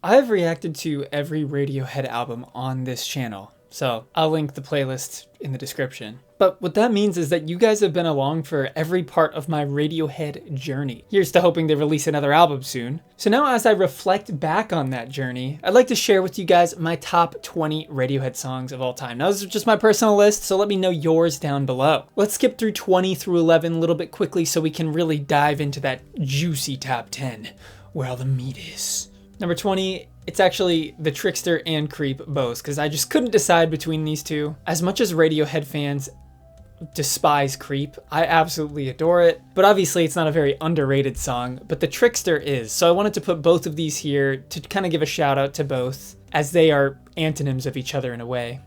I've reacted to every Radiohead album on this channel, so I'll link the playlist in the description. But what that means is that you guys have been along for every part of my Radiohead journey. Here's to hoping they release another album soon. So now as I reflect back on that journey, I'd like to share with you guys my top 20 Radiohead songs of all time. Now this is just my personal list, so let me know yours down below. Let's skip through 20 through 11 a little bit quickly so we can really dive into that juicy top 10, where all the meat is. Number 20, it's actually the Trickster and Creep both, because I just couldn't decide between these two. As much as Radiohead fans despise Creep, I absolutely adore it, but obviously it's not a very underrated song, but the Trickster is, so I wanted to put both of these here to kind of give a shout out to both, as they are antonyms of each other in a way.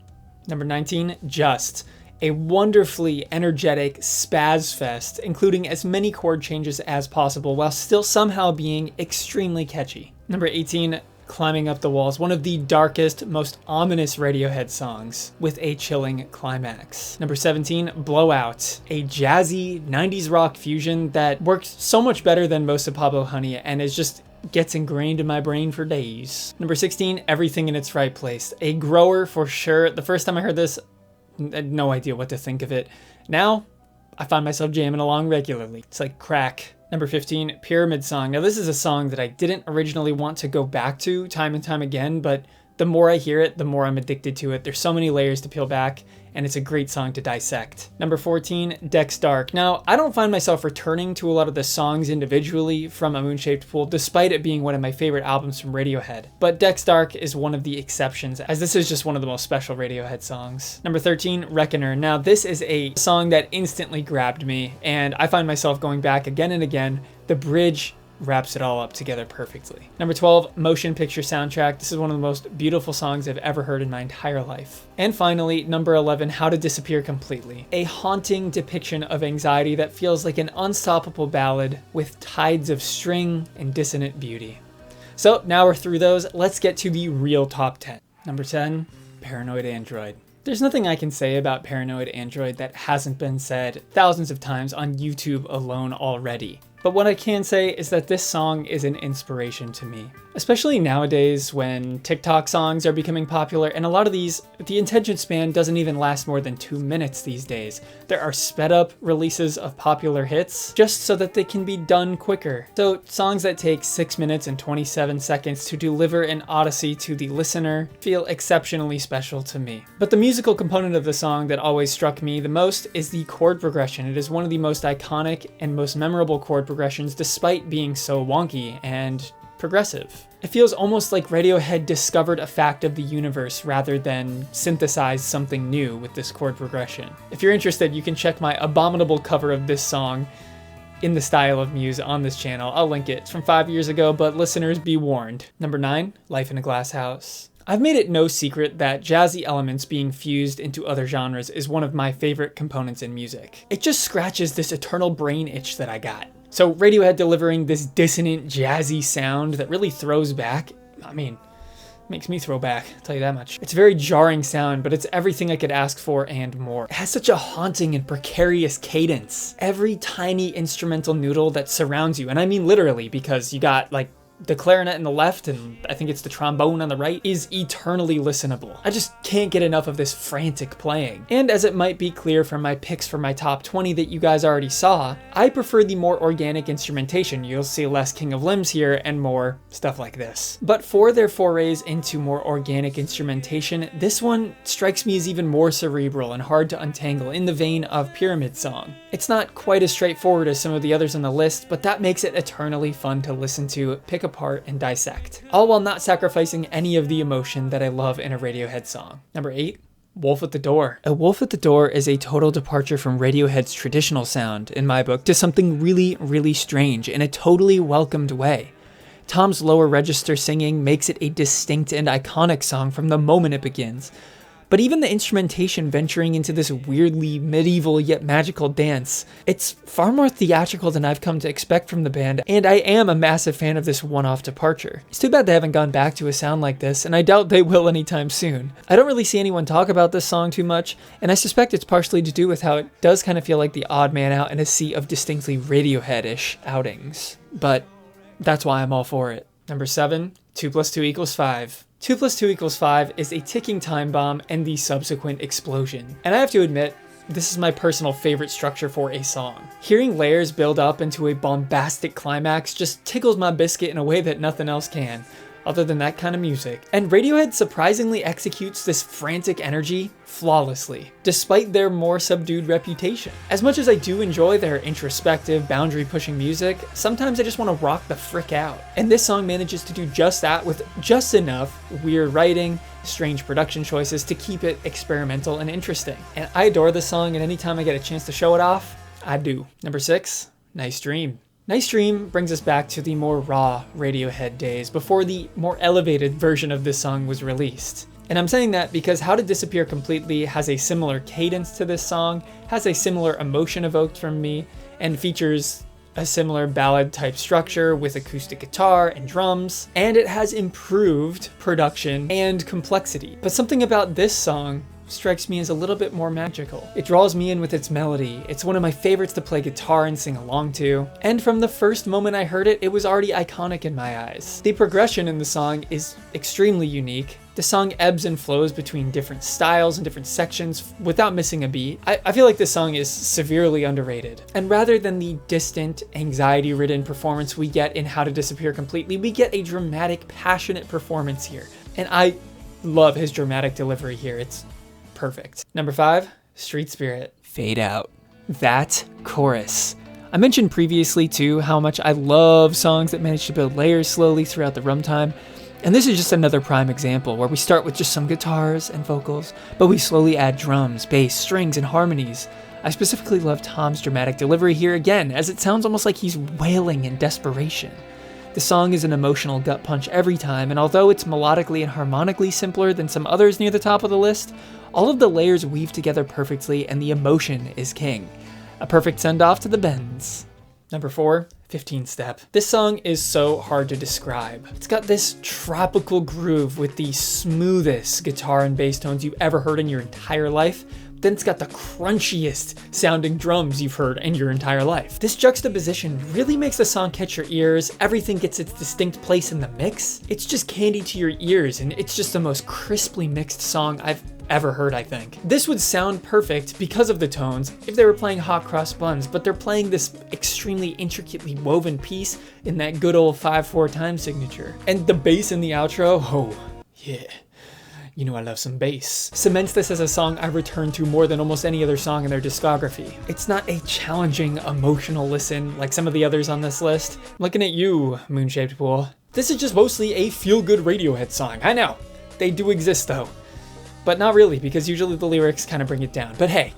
Number 19, Just. A wonderfully energetic spaz fest, including as many chord changes as possible while still somehow being extremely catchy. Number 18, Climbing Up the Walls, one of the darkest, most ominous Radiohead songs with a chilling climax. Number 17, Blowout, a jazzy 90s rock fusion that works so much better than most of Pablo Honey and is just gets ingrained in my brain for days. Number 16, Everything in Its Right Place, a grower for sure. The first time I heard this, I had no idea what to think of it. Now, I find myself jamming along regularly. It's like crack. Number 15, Pyramid Song. Now this is a song that I didn't originally want to go back to time and time again, but the more I hear it, the more I'm addicted to it. There's so many layers to peel back, and it's a great song to dissect. Number 14, Dex Dark. Now, I don't find myself returning to a lot of the songs individually from A Moon-Shaped Pool, despite it being one of my favorite albums from Radiohead. But Dex Dark is one of the exceptions, as this is just one of the most special Radiohead songs. Number 13, Reckoner. Now, this is a song that instantly grabbed me, and I find myself going back again and again. The bridge wraps it all up together perfectly. Number 12, Motion Picture Soundtrack. This is one of the most beautiful songs I've ever heard in my entire life. And finally, number 11, How to Disappear Completely. A haunting depiction of anxiety that feels like an unstoppable ballad with tides of string and dissonant beauty. So now we're through those, let's get to the real top 10. Number 10, Paranoid Android. There's nothing I can say about Paranoid Android that hasn't been said thousands of times on YouTube alone already. But what I can say is that this song is an inspiration to me, especially nowadays when TikTok songs are becoming popular, and a lot of these, the attention span doesn't even last more than 2 minutes these days. There are sped up releases of popular hits just so that they can be done quicker. So songs that take 6 minutes and 27 seconds to deliver an odyssey to the listener feel exceptionally special to me. But the musical component of the song that always struck me the most is the chord progression. It is one of the most iconic and most memorable chord progressions despite being so wonky and progressive. It feels almost like Radiohead discovered a fact of the universe rather than synthesized something new with this chord progression. If you're interested, you can check my abominable cover of this song in the style of Muse on this channel. I'll link it. It's from 5 years ago, but listeners be warned. Number 9, Life in a Glasshouse. I've made it no secret that jazzy elements being fused into other genres is one of my favorite components in music. It just scratches this eternal brain itch that I got. So Radiohead delivering this dissonant, jazzy sound that really throws back, makes me throw back, I'll tell you that much. It's a very jarring sound, but it's everything I could ask for and more. It has such a haunting and precarious cadence. Every tiny instrumental noodle that surrounds you, and I mean literally, because you got like the clarinet on the left, and I think it's the trombone on the right, is eternally listenable. I just can't get enough of this frantic playing. And as it might be clear from my picks for my top 20 that you guys already saw, I prefer the more organic instrumentation. You'll see less King of Limbs here and more stuff like this. But for their forays into more organic instrumentation, this one strikes me as even more cerebral and hard to untangle, in the vein of Pyramid Song. It's not quite as straightforward as some of the others on the list, but that makes it eternally fun to listen to, pick apart, and dissect, all while not sacrificing any of the emotion that I love in a Radiohead song. Number 8, Wolf at the Door. A Wolf at the Door is a total departure from Radiohead's traditional sound, in my book, to something really, really strange in a totally welcomed way. Tom's lower register singing makes it a distinct and iconic song from the moment it begins. But even the instrumentation venturing into this weirdly medieval yet magical dance, it's far more theatrical than I've come to expect from the band, and I am a massive fan of this one-off departure. It's too bad they haven't gone back to a sound like this, and I doubt they will anytime soon. I don't really see anyone talk about this song too much, and I suspect it's partially to do with how it does kind of feel like the odd man out in a sea of distinctly Radiohead-ish outings. But that's why I'm all for it. Number 7, 2 plus 2 equals 5. 2 plus 2 equals 5 is a ticking time bomb and the subsequent explosion. And I have to admit, this is my personal favorite structure for a song. Hearing layers build up into a bombastic climax just tickles my biscuit in a way that nothing else can, other than that kind of music. And Radiohead surprisingly executes this frantic energy flawlessly, despite their more subdued reputation. As much as I do enjoy their introspective, boundary-pushing music, sometimes I just want to rock the frick out. And this song manages to do just that with just enough weird writing, strange production choices to keep it experimental and interesting. And I adore this song, and anytime I get a chance to show it off, I do. Number 6, Nice Dream. Nice Dream brings us back to the more raw Radiohead days before the more elevated version of this song was released. And I'm saying that because How to Disappear Completely has a similar cadence to this song, has a similar emotion evoked from me, and features a similar ballad type structure with acoustic guitar and drums, and it has improved production and complexity. But something about this song strikes me as a little bit more magical. It draws me in with its melody. It's one of my favorites to play guitar and sing along to. And from the first moment I heard it, it was already iconic in my eyes. The progression in the song is extremely unique. The song ebbs and flows between different styles and different sections without missing a beat. I feel like this song is severely underrated. And rather than the distant, anxiety-ridden performance we get in How to Disappear Completely, we get a dramatic, passionate performance here. And I love his dramatic delivery here. It's perfect. Number 5, Street Spirit. Fade Out. That chorus. I mentioned previously too how much I love songs that manage to build layers slowly throughout the runtime. And this is just another prime example where we start with just some guitars and vocals, but we slowly add drums, bass, strings, and harmonies. I specifically love Tom's dramatic delivery here again, as it sounds almost like he's wailing in desperation. The song is an emotional gut punch every time, and although it's melodically and harmonically simpler than some others near the top of the list, all of the layers weave together perfectly and the emotion is king. A perfect send-off to the bends. Number 4, 15 Step. This song is so hard to describe. It's got this tropical groove with the smoothest guitar and bass tones you've ever heard in your entire life. Then it's got the crunchiest sounding drums you've heard in your entire life. This juxtaposition really makes the song catch your ears. Everything gets its distinct place in the mix. It's just candy to your ears, and it's just the most crisply mixed song I've ever heard, I think. This would sound perfect because of the tones if they were playing hot cross buns, but they're playing this extremely intricately woven piece in that good old 5/4 time signature. And the bass in the outro, oh yeah. You know I love some bass. Cements this as a song I return to more than almost any other song in their discography. It's not a challenging, emotional listen like some of the others on this list. I'm looking at you, Moon-Shaped Pool. This is just mostly a feel-good Radiohead song. I know, they do exist though. But not really, because usually the lyrics kind of bring it down. But hey,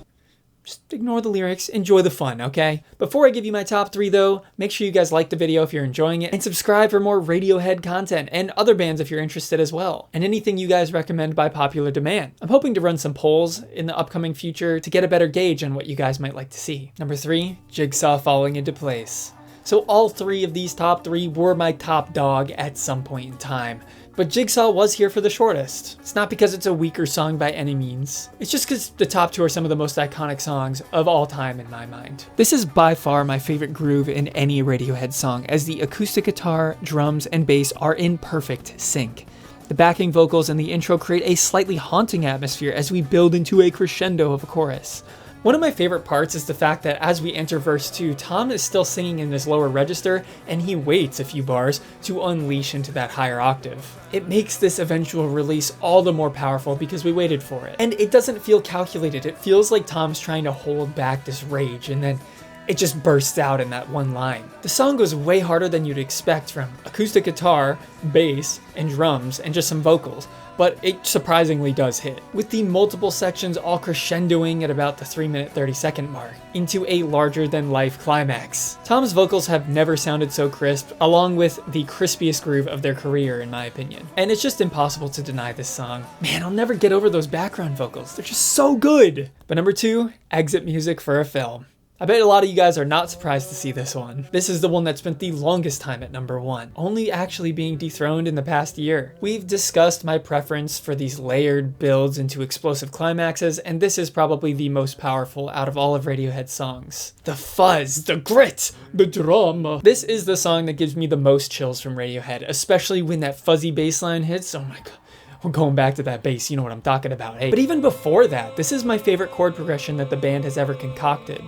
just ignore the lyrics, enjoy the fun, okay? Before I give you my top 3 though, make sure you guys like the video if you're enjoying it, and subscribe for more Radiohead content, and other bands if you're interested as well, and anything you guys recommend by popular demand. I'm hoping to run some polls in the upcoming future to get a better gauge on what you guys might like to see. Number 3, Jigsaw Falling Into Place. So all 3 of these top 3 were my top dog at some point in time. But Jigsaw was here for the shortest. It's not because it's a weaker song by any means. It's just because the top 2 are some of the most iconic songs of all time in my mind. This is by far my favorite groove in any Radiohead song, as the acoustic guitar, drums, and bass are in perfect sync. The backing vocals and the intro create a slightly haunting atmosphere as we build into a crescendo of a chorus. One of my favorite parts is the fact that as we enter verse 2, Tom is still singing in this lower register, and he waits a few bars to unleash into that higher octave. It makes this eventual release all the more powerful because we waited for it. And it doesn't feel calculated. It feels like Tom's trying to hold back this rage, and then it just bursts out in that one line. The song goes way harder than you'd expect from acoustic guitar, bass, and drums, and just some vocals, but it surprisingly does hit, with the multiple sections all crescendoing at about the 3-minute 30-second mark, into a larger-than-life climax. Tom's vocals have never sounded so crisp, along with the crispiest groove of their career, in my opinion. And it's just impossible to deny this song. Man, I'll never get over those background vocals. They're just so good! But number 2, exit music for a film. I bet a lot of you guys are not surprised to see this one. This is the one that spent the longest time at number 1, only actually being dethroned in the past year. We've discussed my preference for these layered builds into explosive climaxes, and this is probably the most powerful out of all of Radiohead's songs. The fuzz, the grit, the drama. This is the song that gives me the most chills from Radiohead, especially when that fuzzy bass line hits. Oh my god. We're going back to that bass, you know what I'm talking about, hey? But even before that, this is my favorite chord progression that the band has ever concocted.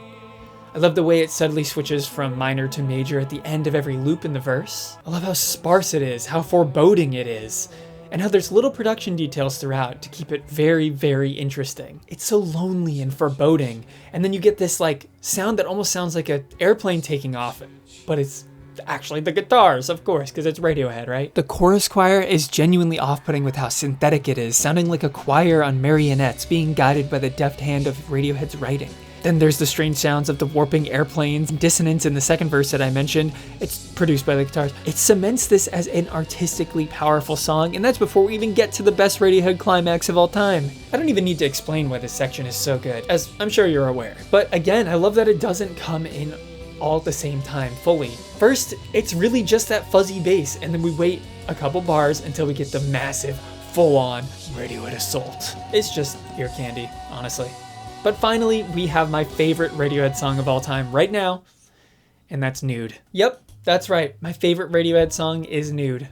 I love the way it subtly switches from minor to major at the end of every loop in the verse. I love how sparse it is, how foreboding it is, and how there's little production details throughout to keep it very, very interesting. It's so lonely and foreboding, and then you get this like sound that almost sounds like an airplane taking off, but it's actually the guitars, of course, because it's Radiohead, right? The chorus choir is genuinely off-putting with how synthetic it is, sounding like a choir on marionettes being guided by the deft hand of Radiohead's writing. Then there's the strange sounds of the warping airplanes, dissonance in the second verse that I mentioned. It's produced by the guitars. It cements this as an artistically powerful song, and that's before we even get to the best Radiohead climax of all time. I don't even need to explain why this section is so good, as I'm sure you're aware. But again, I love that it doesn't come in all at the same time fully. First, it's really just that fuzzy bass, and then we wait a couple bars until we get the massive, full-on Radiohead assault. It's just ear candy, honestly. But finally, we have my favorite Radiohead song of all time right now, and that's Nude. Yep, that's right. My favorite Radiohead song is Nude.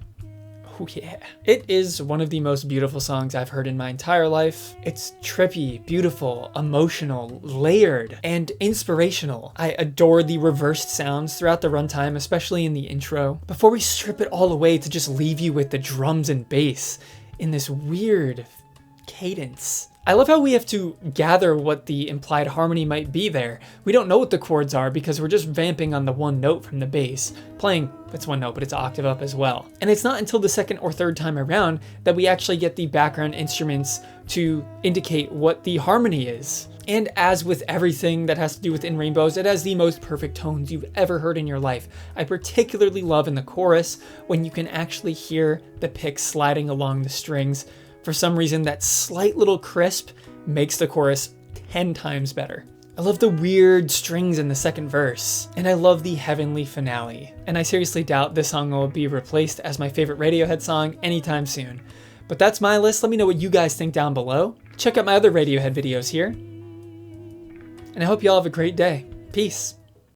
Oh yeah. It is one of the most beautiful songs I've heard in my entire life. It's trippy, beautiful, emotional, layered, and inspirational. I adore the reversed sounds throughout the runtime, especially in the intro, before we strip it all away to just leave you with the drums and bass in this weird cadence. I love how we have to gather what the implied harmony might be there. We don't know what the chords are because we're just vamping on the one note from the bass. Playing, it's one note, but it's an octave up as well. And it's not until the second or third time around that we actually get the background instruments to indicate what the harmony is. And as with everything that has to do with In Rainbows, it has the most perfect tones you've ever heard in your life. I particularly love in the chorus when you can actually hear the picks sliding along the strings. For some reason, that slight little crisp makes the chorus 10 times better. I love the weird strings in the second verse, and I love the heavenly finale. And I seriously doubt this song will be replaced as my favorite Radiohead song anytime soon. But that's my list. Let me know what you guys think down below. Check out my other Radiohead videos here. And I hope you all have a great day. Peace.